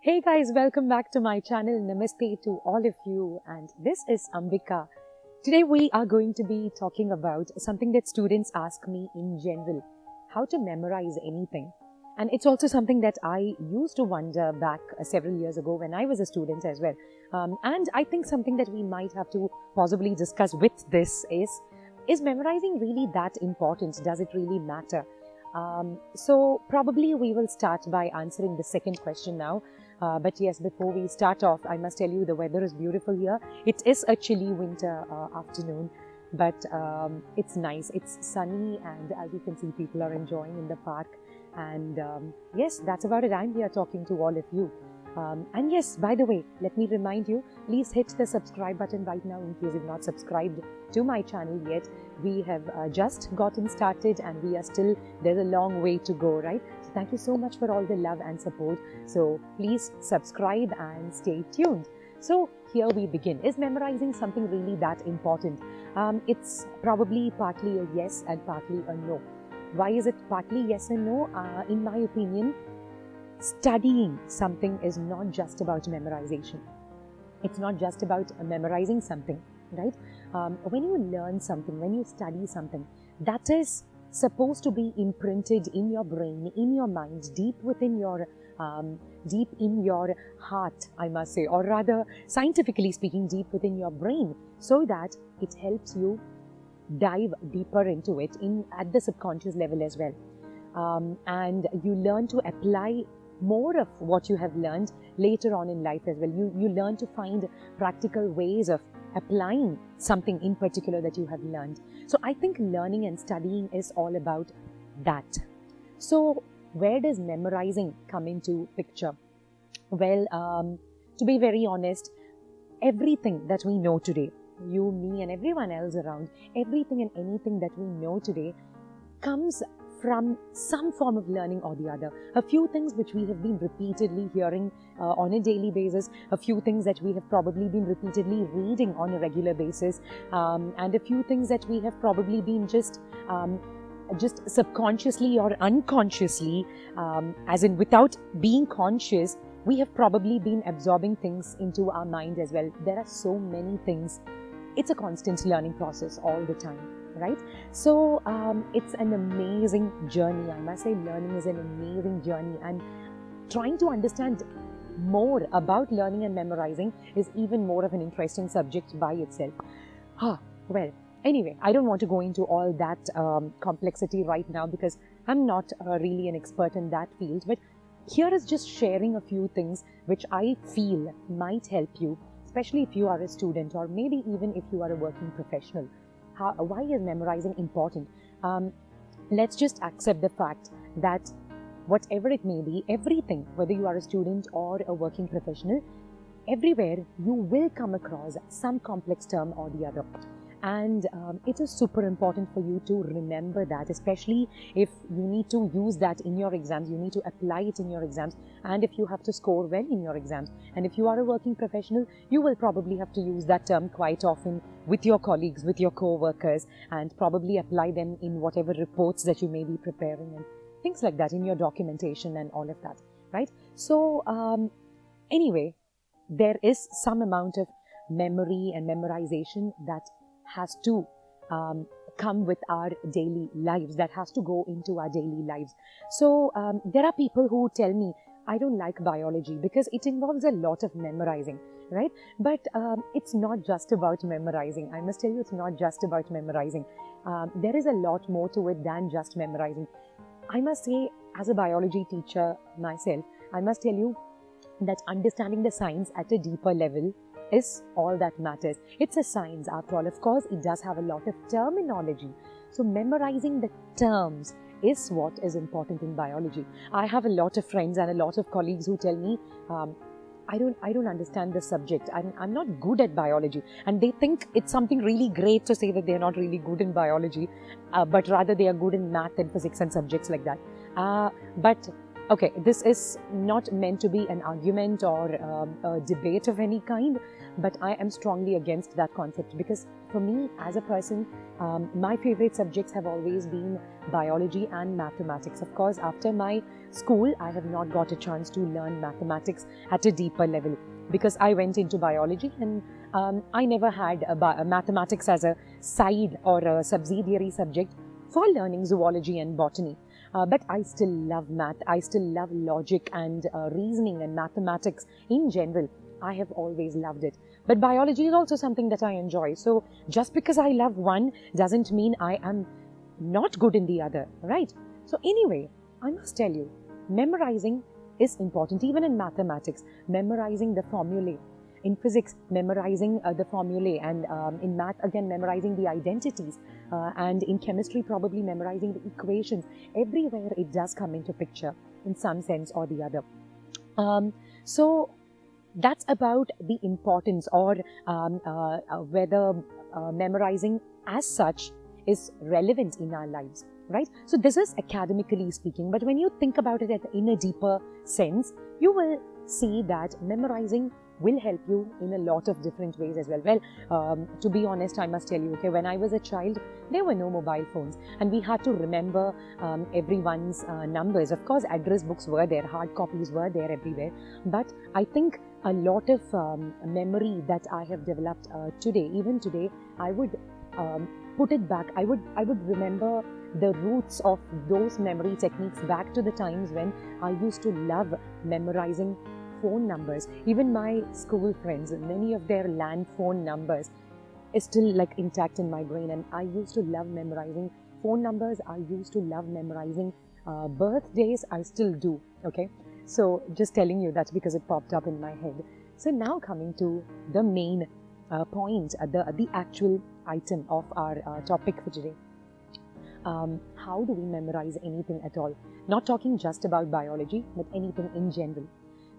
Hey guys, welcome back to my channel. Namaste to all of you, and this is Ambika. Today we are going to be talking about something that students ask me in general, how to memorize anything. And it's also something that I used to wonder back several years ago when I was a student as well. And I think something that we might have to possibly discuss with this is memorizing really that important? Does it really matter? So probably we will start by answering the second question now. But yes, before we start off, I must tell you the weather is beautiful here. It is a chilly winter afternoon, but it's nice. It's sunny, and as you can see, people are enjoying in the park. And yes, that's about it. I'm here talking to all of you. And yes, by the way, let me remind you, please hit the subscribe button right now in case you've not subscribed to my channel yet. We have just gotten started and there's a long way to go, right? So thank you so much for all the love and support. So please subscribe and stay tuned. So here we begin. Is memorizing something really that important? It's probably partly a yes and partly a no. Why is it partly yes and no? In my opinion, studying something is not just about memorization. It's not just about memorizing something, right? When you learn something, when you study something, that is supposed to be imprinted in your brain, in your mind, deep in your heart, I must say, or rather, scientifically speaking, deep within your brain, so that it helps you dive deeper into it at the subconscious level as well. And you learn to apply more of what you have learned later on in life as well. You learn to find practical ways of applying something in particular that you have learned. So I think learning and studying is all about that. So where does memorizing come into picture? Well, to be very honest, everything that we know today, you, me, and everyone else around, everything and anything that we know today comes from some form of learning or the other. A few things which we have been repeatedly hearing on a daily basis, a few things that we have probably been repeatedly reading on a regular basis, and a few things that we have probably been just subconsciously or unconsciously, as in without being conscious, we have probably been absorbing things into our mind as well. There are so many things. It's a constant learning process all the time, right? So it's an amazing journey. I must say learning is an amazing journey, and trying to understand more about learning and memorizing is even more of an interesting subject by itself. Well, anyway, I don't want to go into all that complexity right now because I'm not really an expert in that field, but here is just sharing a few things which I feel might help you, especially if you are a student or maybe even if you are a working professional. Why is memorizing important? Let's just accept the fact that whatever it may be, everything, whether you are a student or a working professional, everywhere you will come across some complex term or the other. And it is super important for you to remember that, especially if you need to use that in your exams, you need to apply it in your exams, and if you have to score well in your exams. And if you are a working professional, you will probably have to use that term quite often with your colleagues, with your co-workers, and probably apply them in whatever reports that you may be preparing and things like that, in your documentation and all of that, right? So anyway, there is some amount of memory and memorization that has to come with our daily lives, that has to go into our daily lives. So there are people who tell me, I don't like biology because it involves a lot of memorizing, right? But it's not just about memorizing. I must tell you, it's not just about memorizing. There is a lot more to it than just memorizing. I must say, as a biology teacher myself, I must tell you that understanding the science at a deeper level is all that matters. It's a science after all. Of course, it does have a lot of terminology. So memorizing the terms is what is important in biology. I have a lot of friends and a lot of colleagues who tell me, I don't understand the subject. I'm not good at biology. And they think it's something really great to say that they're not really good in biology, but rather they are good in math and physics and subjects like that. But okay, this is not meant to be an argument or a debate of any kind, but I am strongly against that concept because for me as a person, my favorite subjects have always been biology and mathematics. Of course, after my school, I have not got a chance to learn mathematics at a deeper level because I went into biology, and I never had mathematics as a side or a subsidiary subject for learning zoology and botany. But I still love math. I still love logic and reasoning and mathematics in general. I have always loved it. But biology is also something that I enjoy. So just because I love one doesn't mean I am not good in the other, right? So anyway, I must tell you, memorizing is important. Even in mathematics, memorizing the formulae. In physics, memorizing the formulae, and in math, again, memorizing the identities, and in chemistry, probably memorizing the equations. Everywhere it does come into picture in some sense or the other. So that's about the importance, or whether memorizing as such is relevant in our lives, right? So this is academically speaking, but when you think about it in a deeper sense, you will see that memorizing will help you in a lot of different ways as well. Well, to be honest, I must tell you, okay, when I was a child, there were no mobile phones, and we had to remember everyone's numbers. Of course, address books were there, hard copies were there everywhere, but I think a lot of memory that I have developed today, even today, I would put it back. I would remember the roots of those memory techniques back to the times when I used to love memorizing phone numbers. Even my school friends, many of their land phone numbers is still like intact in my brain, and I used to love memorizing phone numbers. I used to love memorizing birthdays. I still do. Okay, so just telling you that because it popped up in my head. So now coming to the main point, the actual item of our topic for today. How do we memorize anything at all? Not talking just about biology, but anything in general.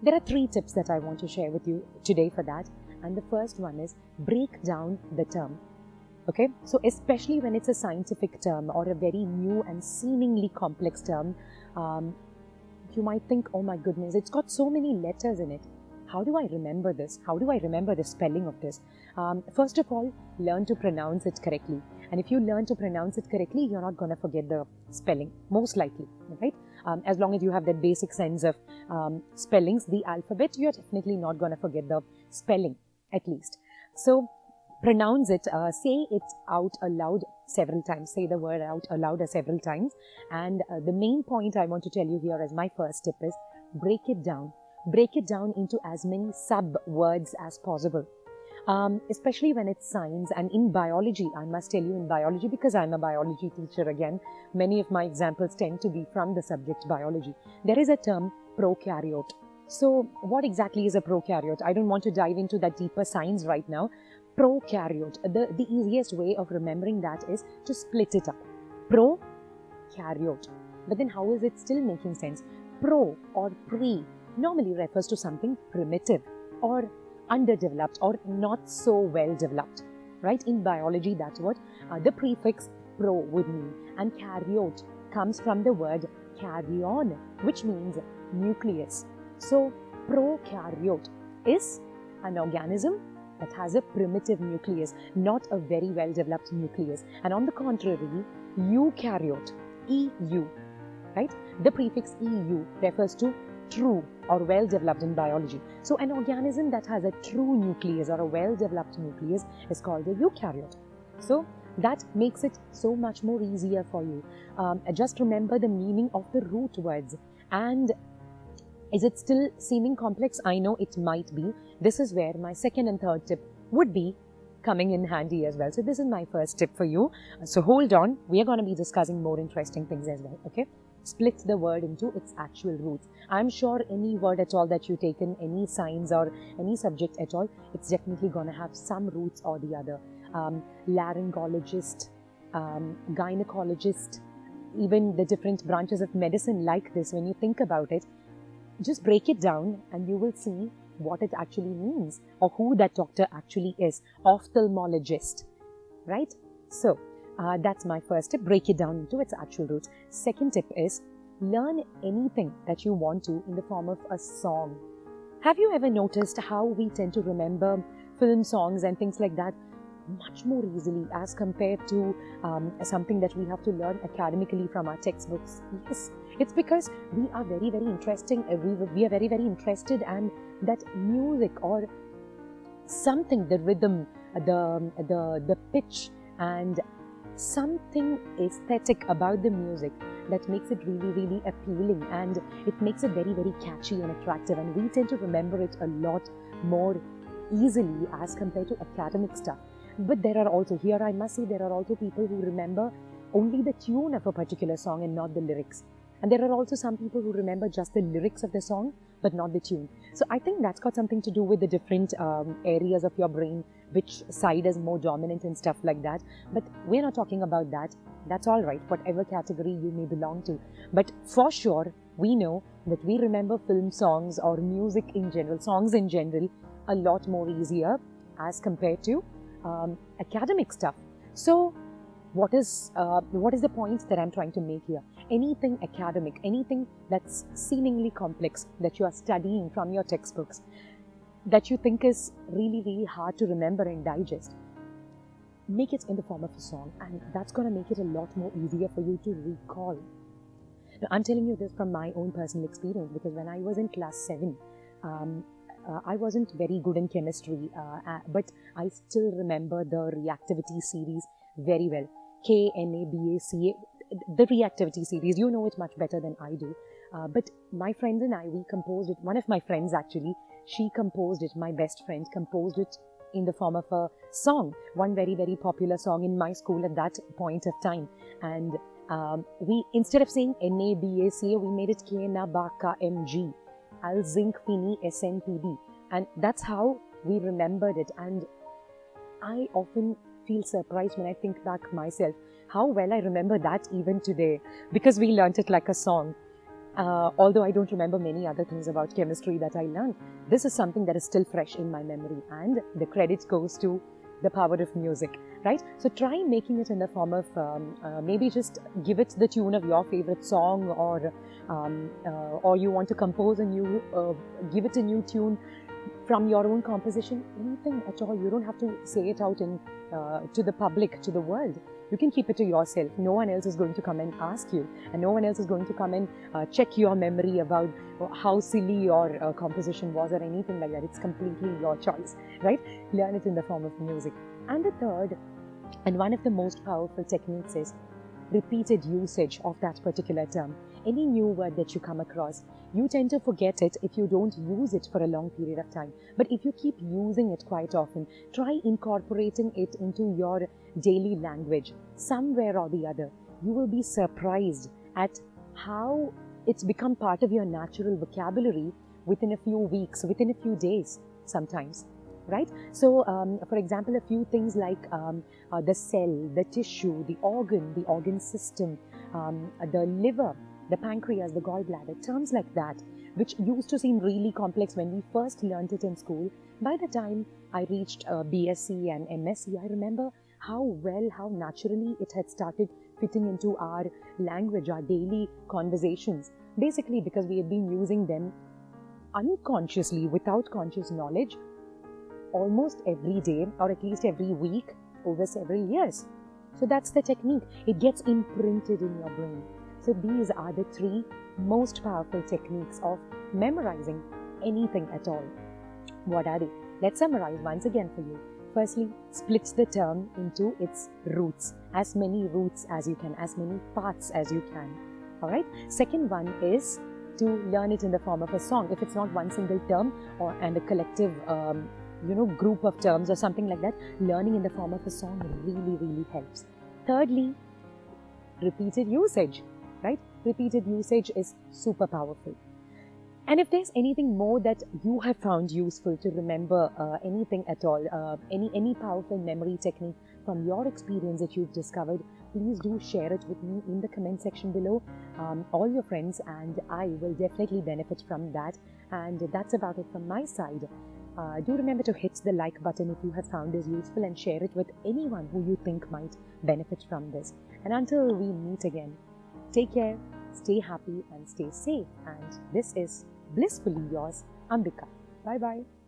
There are 3 tips that I want to share with you today for that. And the first one is break down the term. Okay, so especially when it's a scientific term or a very new and seemingly complex term, you might think, oh my goodness, it's got so many letters in it. How do I remember this? How do I remember the spelling of this? First of all, learn to pronounce it correctly. And if you learn to pronounce it correctly, you're not going to forget the spelling, most likely, right? As long as you have that basic sense of spellings, the alphabet, you're definitely not going to forget the spelling, at least. So pronounce it, say it out aloud several times, say the word out aloud several times. And the main point I want to tell you here as my first tip is break it down. Break it down into as many sub-words as possible. Especially when it's science, and in biology, I must tell you, in biology, because I'm a biology teacher again, many of my examples tend to be from the subject biology. There is a term, prokaryote. So what exactly is a prokaryote? I don't want to dive into that deeper science right now. Prokaryote, the easiest way of remembering that is to split it up. Prokaryote. But then how is it still making sense? Pro or pre normally refers to something primitive or underdeveloped or not so well developed, right? In biology, that's what the prefix pro would mean. And karyote comes from the word karyon, which means nucleus. So prokaryote is an organism that has a primitive nucleus, not a very well developed nucleus. And on the contrary, eukaryote, EU, right? The prefix EU refers to true or well developed in biology. So an organism that has a true nucleus or a well developed nucleus is called a eukaryote. So that makes it so much more easier for you. Just remember the meaning of the root words. And is it still seeming complex? I know it might be. This is where my second and third tip would be coming in handy as well. So this is my first tip for you. So hold on. We are going to be discussing more interesting things as well. Okay. Split the word into its actual roots. I'm sure any word at all that you take in any science or any subject at all, it's definitely going to have some roots or the other. Laryngologist, gynecologist, even the different branches of medicine like this, when you think about it, just break it down and you will see what it actually means or who that doctor actually is. Ophthalmologist, right? So, that's my first tip. Break it down into its actual roots. Second tip is learn anything that you want to in the form of a song. Have you ever noticed how we tend to remember film songs and things like that much more easily as compared to something that we have to learn academically from our textbooks. Yes, it's because we are very, very interesting. We are very, very interested, and that music or something, the rhythm, the pitch, and something aesthetic about the music that makes it really, really appealing, and it makes it very, very catchy and attractive, and we tend to remember it a lot more easily as compared to academic stuff. But there are also, here I must say, there are also people who remember only the tune of a particular song and not the lyrics. And there are also some people who remember just the lyrics of the song but not the tune. So I think that's got something to do with the different areas of your brain, which side is more dominant and stuff like that. But we're not talking about that. That's all right, whatever category you may belong to. But for sure, we know that we remember film songs or music in general, songs in general, a lot more easier as compared to academic stuff. So what is the point that I'm trying to make here? Anything academic, anything that's seemingly complex that you are studying from your textbooks, that you think is really, really hard to remember and digest, make it in the form of a song, and that's going to make it a lot more easier for you to recall. Now, I'm telling you this from my own personal experience, because when I was in class 7, I wasn't very good in chemistry, but I still remember the reactivity series very well. KNABACA, the reactivity series, you know it much better than I do. But my friends and I, we composed it. One of my friends actually, she composed it, my best friend composed it in the form of a song, one very, very popular song in my school at that point of time. And we, instead of saying NABACA, we made it KNABACA MG, Al Zinc Fini SNPD. And that's how we remembered it. And I often feel surprised when I think back myself, how well I remember that even today, because we learnt it like a song. Although I don't remember many other things about chemistry that I learned, this is something that is still fresh in my memory, and the credit goes to the power of music, right? So try making it in the form of, maybe just give it the tune of your favorite song, or you want to compose a new, give it a new tune from your own composition, anything at all. You don't have to say it out to the public, to the world. You can keep it to yourself. No one else is going to come and ask you, and no one else is going to come and check your memory about how silly your composition was or anything like that. It's completely your choice, right? Learn it in the form of music. And the third, and one of the most powerful techniques, is repeated usage of that particular term. Any new word that you come across, you tend to forget it if you don't use it for a long period of time. But if you keep using it quite often, try incorporating it into your daily language somewhere or the other. You will be surprised at how it's become part of your natural vocabulary within a few weeks, within a few days sometimes. Right? So, for example, a few things like the cell, the tissue, the organ system, the liver, the pancreas, the gallbladder, terms like that, which used to seem really complex when we first learnt it in school. By the time I reached BSc and MSc, I remember how well, how naturally it had started fitting into our language, our daily conversations, basically because we had been using them unconsciously, without conscious knowledge, almost every day, or at least every week, over several years. So that's the technique. It gets imprinted in your brain. So these are the 3 most powerful techniques of memorizing anything at all. What are they? Let's summarize once again for you. Firstly, split the term into its roots, as many roots as you can, as many parts as you can. Alright? Second one is to learn it in the form of a song. If it's not one single term and a collective group of terms or something like that, learning in the form of a song really, really helps. Thirdly, repeated usage, right? Repeated usage is super powerful. And if there's anything more that you have found useful to remember anything at all, any powerful memory technique from your experience that you've discovered, please do share it with me in the comment section below, all your friends, and I will definitely benefit from that. And that's about it from my side. Do remember to hit the like button if you have found this useful, and share it with anyone who you think might benefit from this. And until we meet again, take care, stay happy and stay safe. And this is Blissfully yours, Ambika. Bye-bye.